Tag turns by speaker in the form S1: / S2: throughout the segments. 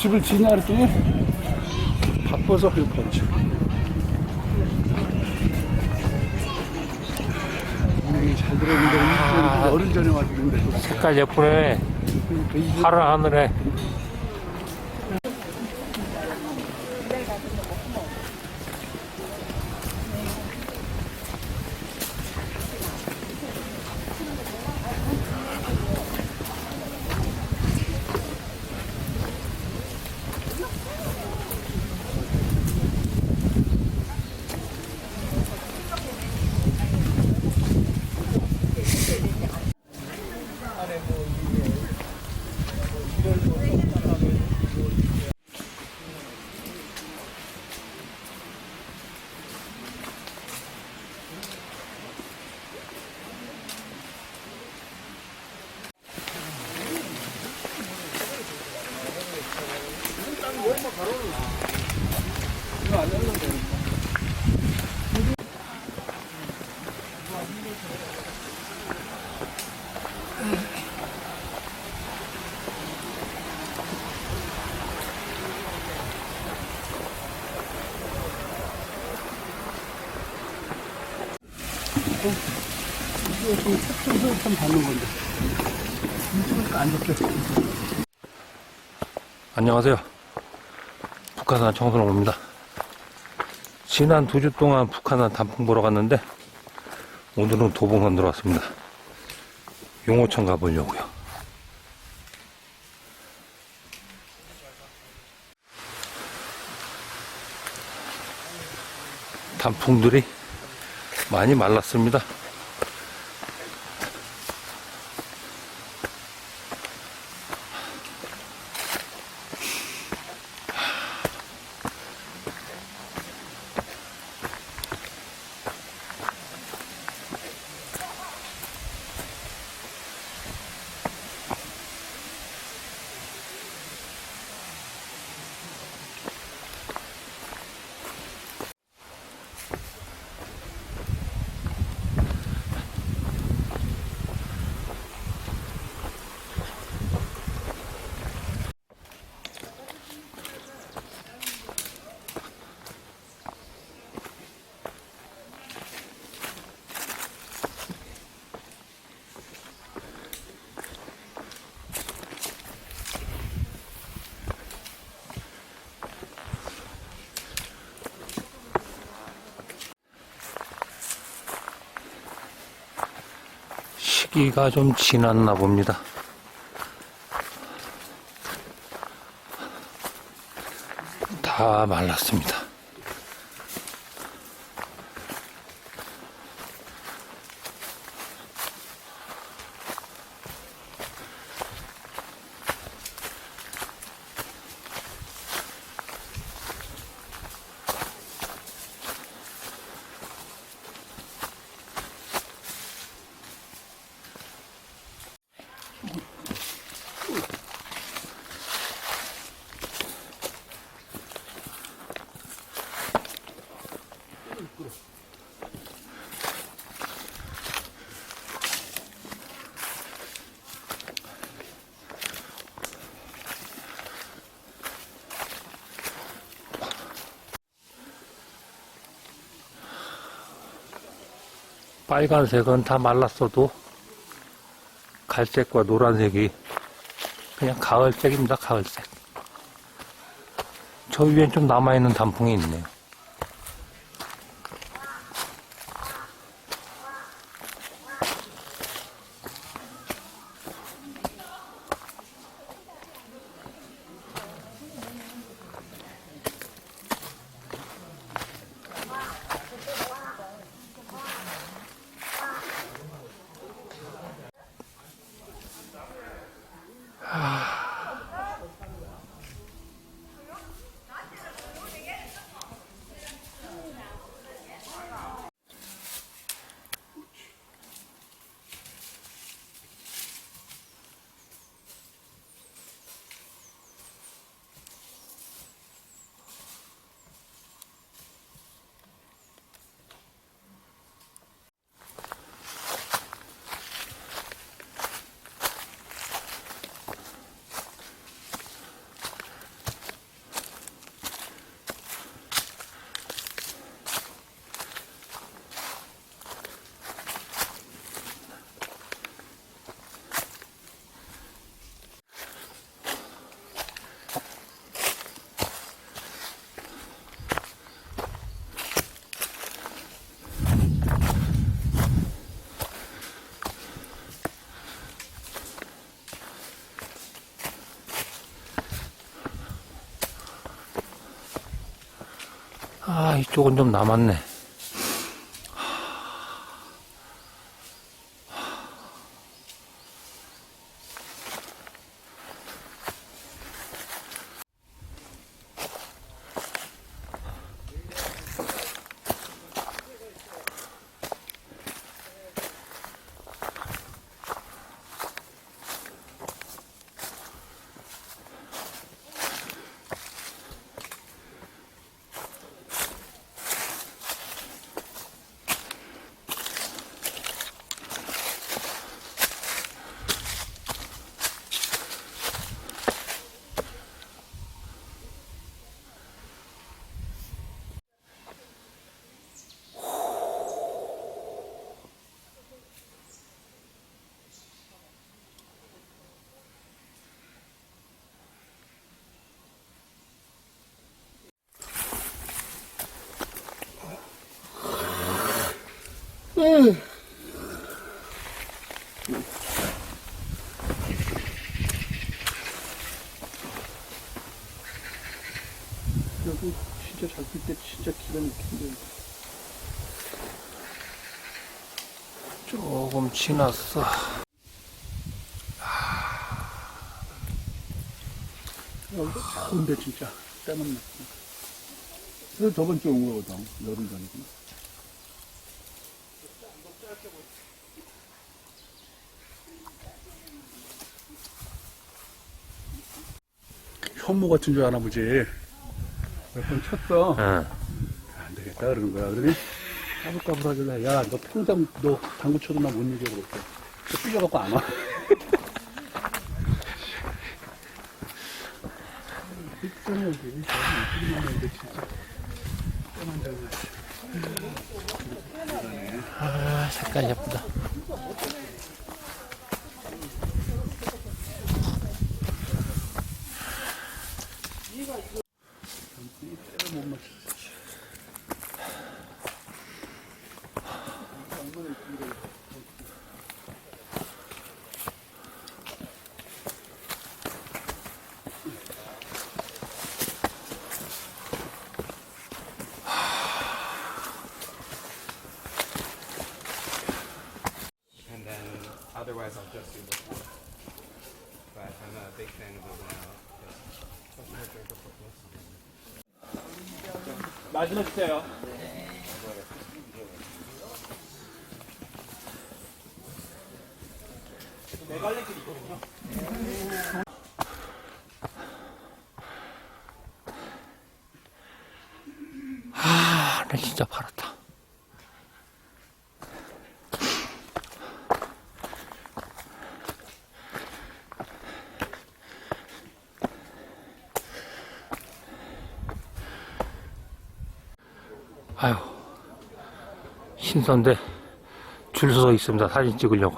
S1: 집을 지냐 그랬더니 바빠서 이렇게 하지. 잘 들어오는데 열흘 전에 왔는데
S2: 색깔 예쁘네. 파란 하늘에.
S1: 이거 좀 책정서 좀 받는 건데 이쪽은 안 좋게.
S2: 안녕하세요. 북한산 청소롱입니다. 지난 2주 동안 북한산 단풍 보러 갔는데 오늘은 도봉산 들어왔습니다. 용호천 가보려고요. 단풍들이 많이 말랐습니다. 시기가 좀 지났나 봅니다. 다 말랐습니다. 빨간색은 다 말랐어도 갈색과 노란색이 그냥 가을색입니다. 가을색. 저 위엔 좀 남아있는 단풍이 있네요. 아, 이쪽은 좀 남았네.
S1: 여기 진짜 잘 필 때 진짜 기가 막힌데.
S2: 조금 지났어.
S1: 여기 좋은데 진짜 때만 났어. 그래서 저번 주에 온 거거든. 여름 전이구나. 현무 같은 줄 아나 보지. 몇 번 쳤어.
S2: 응.
S1: 안 되겠다 그러는 거야. 그러니 까불까불 하길래 야 너 평생 너 당구 쳐도 나 못 이겨 그랬어. 또 삐져갖고 안 와. 있잖아 여기. 이쁘기만 했는데 진짜. 때만 되고.
S2: 아, 색깔 예쁘다.
S1: 때를 못 맞추지.
S3: And then otherwise I'll just do this one. But I'm a big fan of the one out. What's my favorite book list?
S1: 마지막 주세요.
S2: 아, 나 진짜 팔았다. 아유, 신선데 줄 서 있습니다. 사진 찍으려고.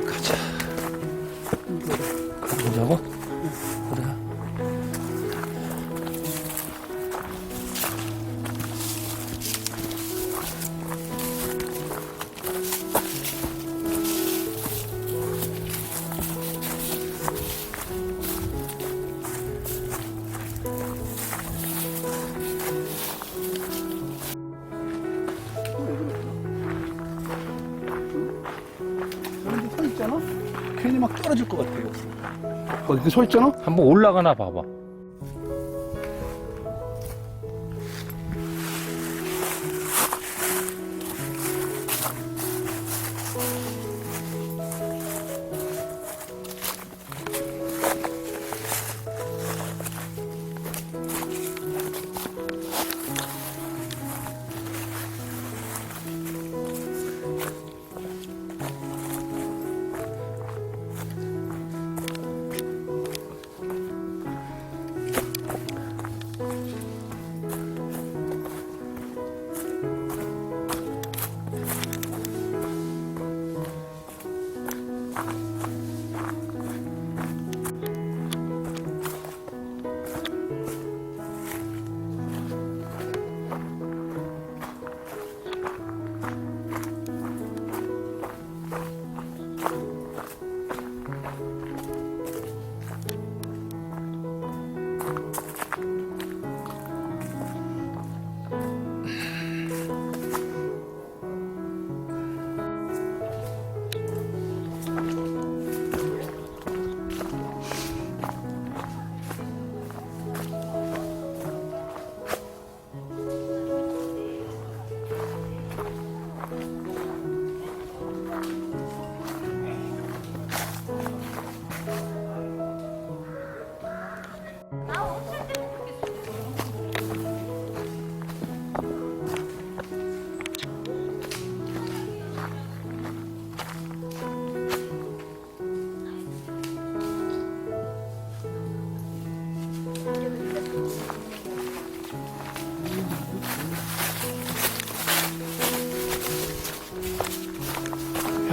S2: 가자. 가보자고? 그래.
S1: 여기 서 있잖아? 괜히 막 떨어질 것 같아요. 어디 서 있잖아?
S2: 한번 올라가나 봐봐.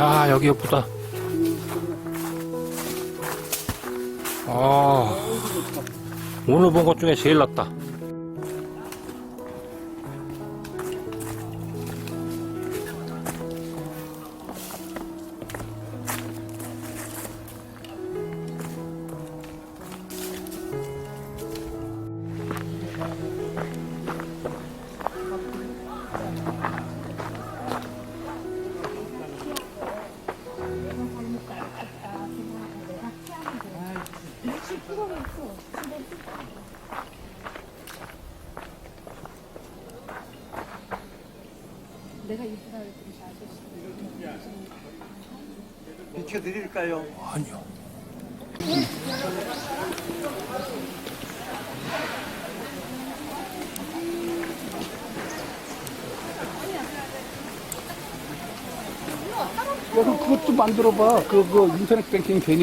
S2: 야, 여기 예쁘다. 아, 오늘 본 것 중에 제일 낫다.
S4: 내가 이쁘다 그랬더니 아저씨.
S5: 비켜드릴까요?
S2: 아니요.
S1: 야, 그럼 그것도 만들어봐. 그 인터넷 뱅킹 되니까.